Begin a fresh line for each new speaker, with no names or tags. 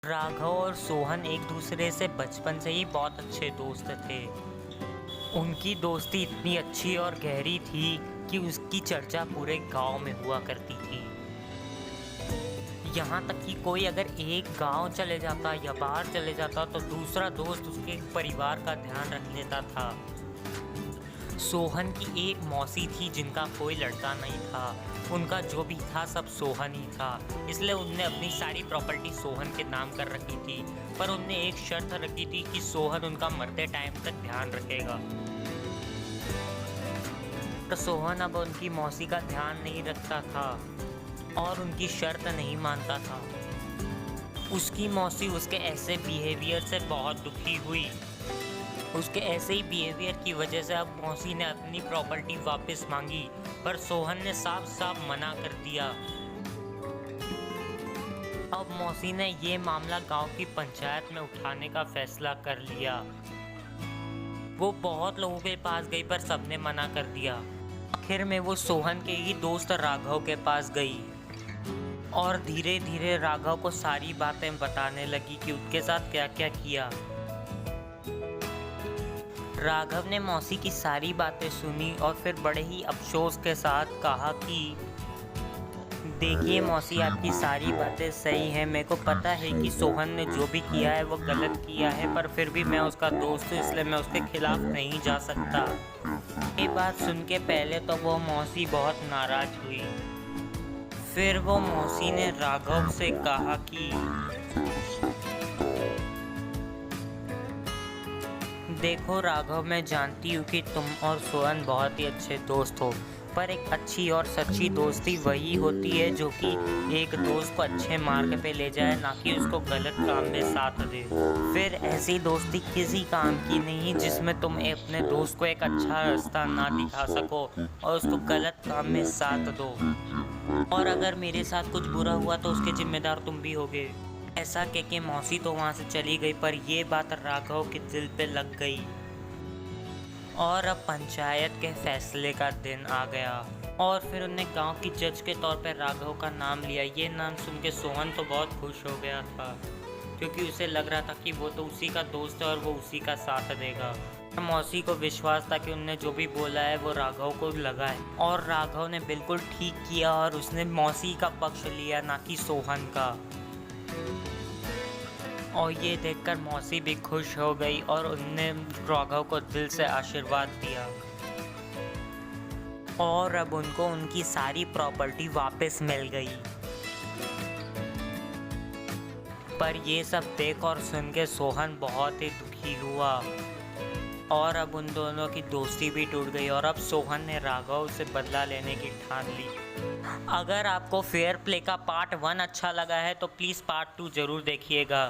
राघव और सोहन एक दूसरे से बचपन से ही बहुत अच्छे दोस्त थे। उनकी दोस्ती इतनी अच्छी और गहरी थी कि उसकी चर्चा पूरे गांव में हुआ करती थी। यहाँ तक कि कोई अगर एक गांव चले जाता या बाहर चले जाता तो दूसरा दोस्त उसके परिवार का ध्यान रख लेता था। सोहन की एक मौसी थी जिनका कोई लड़का नहीं था। उनका जो भी था सब सोहन ही था, इसलिए उनने अपनी सारी प्रॉपर्टी सोहन के नाम कर रखी थी। पर उनने एक शर्त रखी थी कि सोहन उनका मरते टाइम तक ध्यान रखेगा। तो सोहन अब उनकी मौसी का ध्यान नहीं रखता था और उनकी शर्त नहीं मानता था। उसकी मौसी उसके ऐसे बिहेवियर से बहुत दुखी हुई। उसके ऐसे ही बिहेवियर की वजह से अब मौसी ने अपनी प्रॉपर्टी वापस मांगी, पर सोहन ने साफ साफ मना कर दिया। अब मौसी ने ये मामला गांव की पंचायत में उठाने का फैसला कर लिया। वो बहुत लोगों के पास गई पर सबने मना कर दिया। आखिर में वो सोहन के ही दोस्त राघव के पास गई और धीरे धीरे राघव को सारी बातें बताने लगी कि उसके साथ क्या क्या किया। राघव ने मौसी की सारी बातें सुनी और फिर बड़े ही अफसोस के साथ कहा कि देखिए मौसी, आपकी सारी बातें सही हैं। मेरे को पता है कि सोहन ने जो भी किया है वो गलत किया है, पर फिर भी मैं उसका दोस्त हूँ, इसलिए मैं उसके खिलाफ नहीं जा सकता। ये बात सुन के पहले तो वो मौसी बहुत नाराज हुई। फिर वो मौसी ने राघव से कहा कि देखो राघव, मैं जानती हूँ कि तुम और सोहन बहुत ही अच्छे दोस्त हो, पर एक अच्छी और सच्ची दोस्ती वही होती है जो कि एक दोस्त को अच्छे मार्ग पे ले जाए, ना कि उसको गलत काम में साथ दे। फिर ऐसी दोस्ती किसी काम की नहीं जिसमें तुम अपने दोस्त को एक अच्छा रास्ता ना दिखा सको और उसको गलत काम में साथ दो। और अगर मेरे साथ कुछ बुरा हुआ तो उसके जिम्मेदार तुम भी होगे। ऐसा कह के मौसी तो वहाँ से चली गई, पर ये बात राघव के दिल पे लग गई। और अब पंचायत के फैसले का दिन आ गया और फिर उन्होंने गांव की जज के तौर पर राघव का नाम लिया। ये नाम सुन के सोहन तो बहुत खुश हो गया था, क्योंकि उसे लग रहा था कि वो तो उसी का दोस्त है और वो उसी का साथ देगा। मौसी को विश्वास था कि उनने जो भी बोला है वो राघव को लगा है, और राघव ने बिल्कुल ठीक किया और उसने मौसी का पक्ष लिया, ना कि सोहन का। और ये देखकर मौसी भी खुश हो गई और उनने राघव को दिल से आशीर्वाद दिया और अब उनको उनकी सारी प्रॉपर्टी वापस मिल गई। पर ये सब देख और सुन के सोहन बहुत ही दुखी हुआ और अब उन दोनों की दोस्ती भी टूट गई और अब सोहन ने राघव से बदला लेने की ठान ली। अगर आपको फेयर प्ले का पार्ट 1 अच्छा लगा है तो प्लीज़ पार्ट 2 ज़रूर देखिएगा।